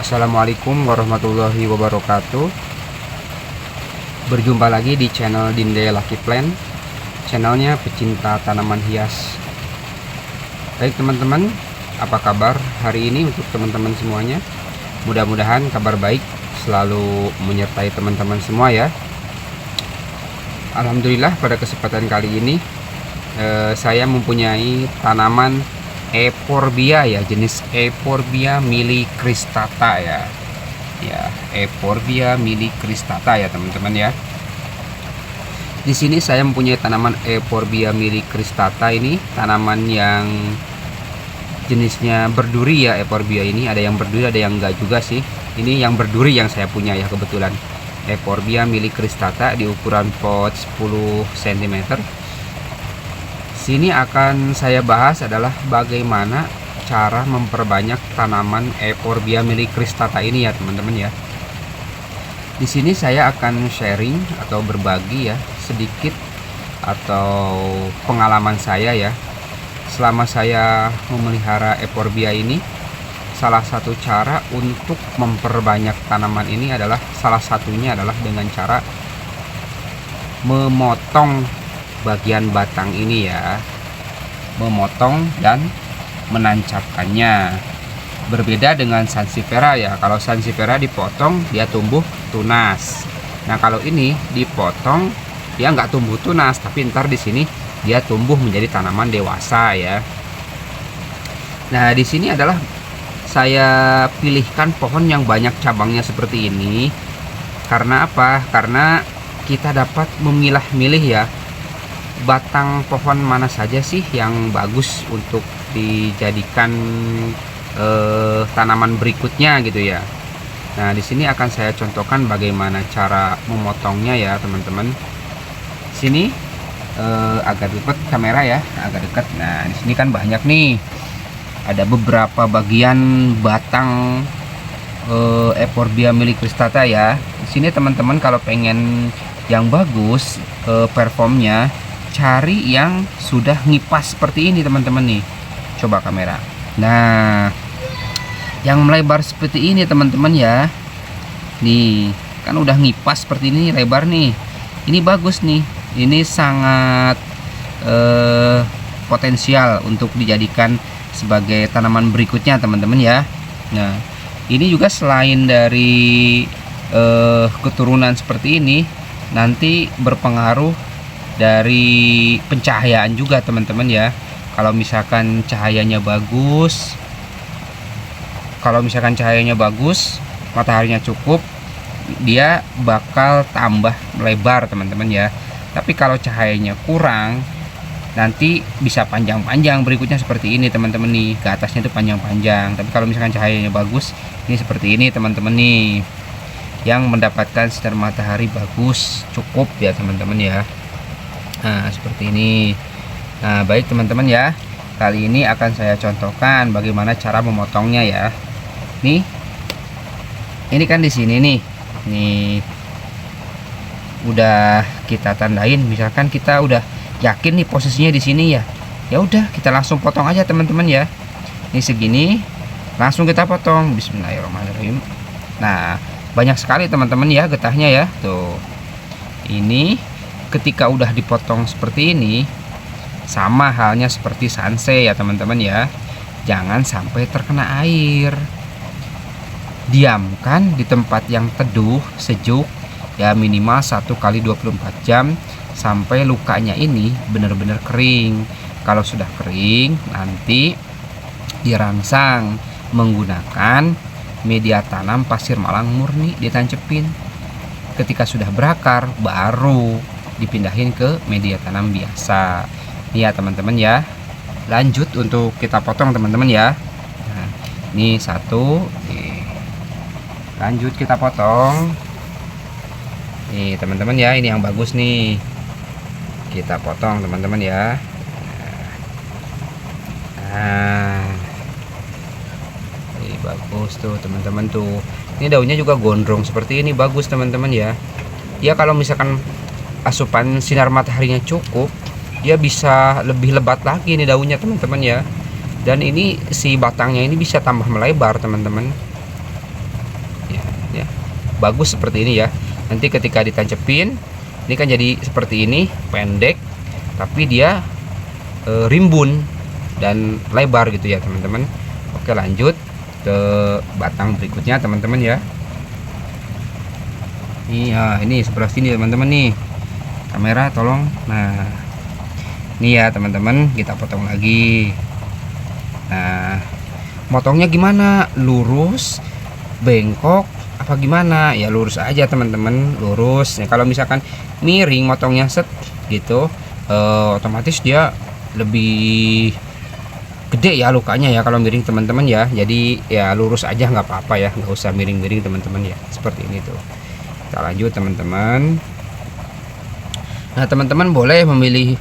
Assalamualaikum warahmatullahi wabarakatuh. Berjumpa lagi di channel Dinde Lucky Plant, channelnya pecinta tanaman hias. Baik teman-teman, apa kabar hari ini untuk teman-teman semuanya? Mudah-mudahan kabar baik selalu menyertai teman-teman semua ya. Alhamdulillah pada kesempatan kali ini saya mempunyai tanaman Euphorbia ya, jenis Euphorbia millicristata ya. Euphorbia millicristata ya teman-teman ya. Di sini saya mempunyai tanaman Euphorbia millicristata, ini tanaman yang jenisnya berduri ya. Euphorbia ini ada yang berduri, ada yang enggak juga sih. Ini yang berduri yang saya punya ya kebetulan. Euphorbia millicristata di ukuran pot 10 cm. Sini akan saya bahas adalah bagaimana cara memperbanyak tanaman Euphorbia millicristata ini ya teman-teman ya. Di sini saya akan sharing atau berbagi ya sedikit atau pengalaman saya ya. Selama saya memelihara Euphorbia ini, salah satu cara untuk memperbanyak tanaman ini adalah salah satunya adalah dengan cara memotong bagian batang ini ya, memotong dan menancapkannya. Berbeda dengan Sansevieria ya. Kalau Sansevieria dipotong dia tumbuh tunas. Nah kalau ini dipotong dia nggak tumbuh tunas, tapi ntar di sini dia tumbuh menjadi tanaman dewasa ya. Nah di sini adalah saya pilihkan pohon yang banyak cabangnya seperti ini. Karena apa? Karena kita dapat memilah-milih ya, batang pohon mana saja sih yang bagus untuk dijadikan tanaman berikutnya gitu ya. Nah, di sini akan saya contohkan bagaimana cara memotongnya ya, teman-teman. Sini agak dekat kamera ya, agak dekat. Nah, di sini kan banyak nih. Ada beberapa bagian batang Euphorbia millicristata ya. Di sini teman-teman kalau pengen yang bagus performnya, cari yang sudah ngipas seperti ini teman-teman nih. Coba kamera. Nah, yang melebar seperti ini teman-teman ya. Nih, kan udah ngipas seperti ini, lebar nih. Ini bagus nih. Ini sangat potensial untuk dijadikan sebagai tanaman berikutnya teman-teman ya. Nah, ini juga selain dari keturunan seperti ini, nanti berpengaruh dari pencahayaan juga teman-teman ya. Kalau misalkan cahayanya bagus, mataharinya cukup, dia bakal tambah lebar teman-teman ya. Tapi kalau cahayanya kurang, nanti bisa panjang-panjang berikutnya seperti ini teman-teman nih. Ke atasnya itu panjang-panjang. Tapi kalau misalkan cahayanya bagus, ini seperti ini teman-teman nih, yang mendapatkan sinar matahari bagus, cukup ya teman-teman ya. Nah seperti ini. Nah baik teman-teman ya, kali ini akan saya contohkan bagaimana cara memotongnya ya. Nih, ini kan di sini nih udah kita tandain. Misalkan kita udah yakin nih posisinya di sini ya, ya udah kita langsung potong aja teman-teman ya. Ini segini, langsung kita potong. Bismillahirrahmanirrahim. Nah banyak sekali teman-teman ya getahnya ya. Tuh, ini ketika udah dipotong seperti ini, sama halnya seperti sanse ya teman-teman ya, jangan sampai terkena air. Diamkan di tempat yang teduh, sejuk ya, minimal 1 kali 24 jam sampai lukanya ini benar-benar kering. Kalau sudah kering, nanti dirangsang menggunakan media tanam pasir malang murni, ditancepin. Ketika sudah berakar, baru dipindahin ke media tanam biasa. Ini ya teman-teman ya. Lanjut untuk kita potong teman-teman ya. Nah, ini satu. Nih. Lanjut kita potong. Nih teman-teman ya, ini yang bagus nih. Kita potong teman-teman ya. Nah, ini bagus tuh teman-teman tuh. Ini daunnya juga gondrong seperti ini, bagus teman-teman ya. Ya kalau misalkan asupan sinar mataharinya cukup, dia bisa lebih lebat lagi nih daunnya teman-teman ya. Dan ini si batangnya ini bisa tambah melebar teman-teman. bagus seperti ini ya. Nanti ketika ditancepin ini kan jadi seperti ini, pendek tapi dia rimbun dan lebar gitu ya teman-teman. Oke, lanjut ke batang berikutnya teman-teman ya. Iya, ini sebelah sini teman-teman nih. Kamera tolong. Nah, ini ya teman-teman, kita potong lagi. Nah, motongnya gimana? Lurus, bengkok, apa gimana? Ya lurus aja teman-teman, lurus. Nah, kalau misalkan miring motongnya set gitu, otomatis dia lebih gede ya lukanya ya kalau miring teman-teman ya. Jadi ya lurus aja nggak apa-apa ya, nggak usah miring-miring teman-teman ya. Seperti ini tuh. Kita lanjut teman-teman. Nah, teman-teman boleh memilih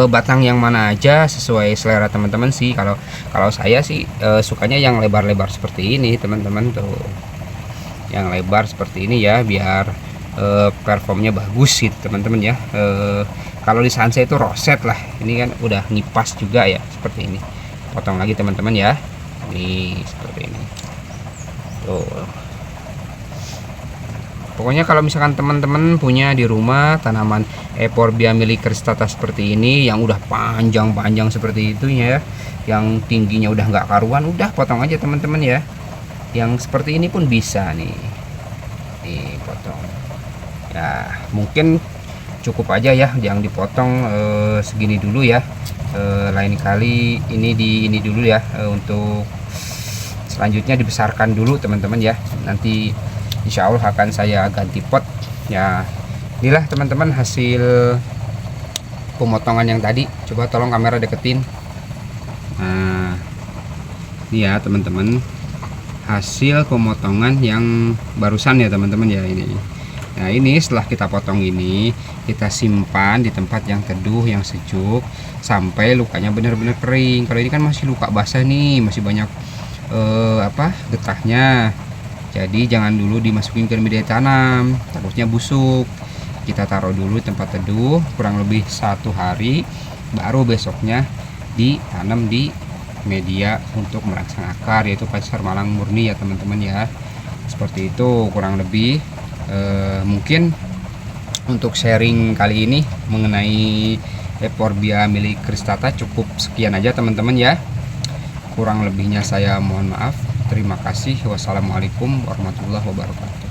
batang yang mana aja sesuai selera teman-teman sih. Kalau saya sih sukanya yang lebar-lebar seperti ini teman-teman tuh, yang lebar seperti ini ya, biar performnya bagus gitu teman-teman ya. Kalau di Sansa itu roset lah, ini kan udah ngipas juga ya, seperti ini. Potong lagi teman-teman ya, ini seperti ini tuh. Pokoknya kalau misalkan teman-teman punya di rumah tanaman Euphorbia millicristata seperti ini yang udah panjang-panjang seperti itu ya, yang tingginya udah nggak karuan, udah potong aja teman-teman ya. Yang seperti ini pun bisa nih potong ya. Mungkin cukup aja ya yang dipotong segini dulu ya. Lain kali ini dulu ya, untuk selanjutnya dibesarkan dulu teman-teman ya. Nanti insya Allah akan saya ganti pot ya. Inilah teman-teman hasil pemotongan yang tadi. Coba tolong kamera deketin. Nah, ini ya teman-teman hasil pemotongan yang barusan ya teman-teman ya. Ini nah, ini setelah kita potong ini kita simpan di tempat yang teduh, yang sejuk sampai lukanya benar-benar kering. Kalau ini kan masih luka basah nih, masih banyak getahnya. Jadi jangan dulu dimasukin ke media tanam, takutnya busuk. Kita taruh dulu di tempat teduh kurang lebih 1 hari, baru besoknya ditanam di media untuk merangsang akar, yaitu pasir malang murni ya teman-teman ya. Seperti itu kurang lebih. Mungkin untuk sharing kali ini mengenai Euphorbia millicristata cukup sekian aja teman-teman ya. Kurang lebihnya saya mohon maaf. Terima kasih. Wassalamualaikum warahmatullahi wabarakatuh.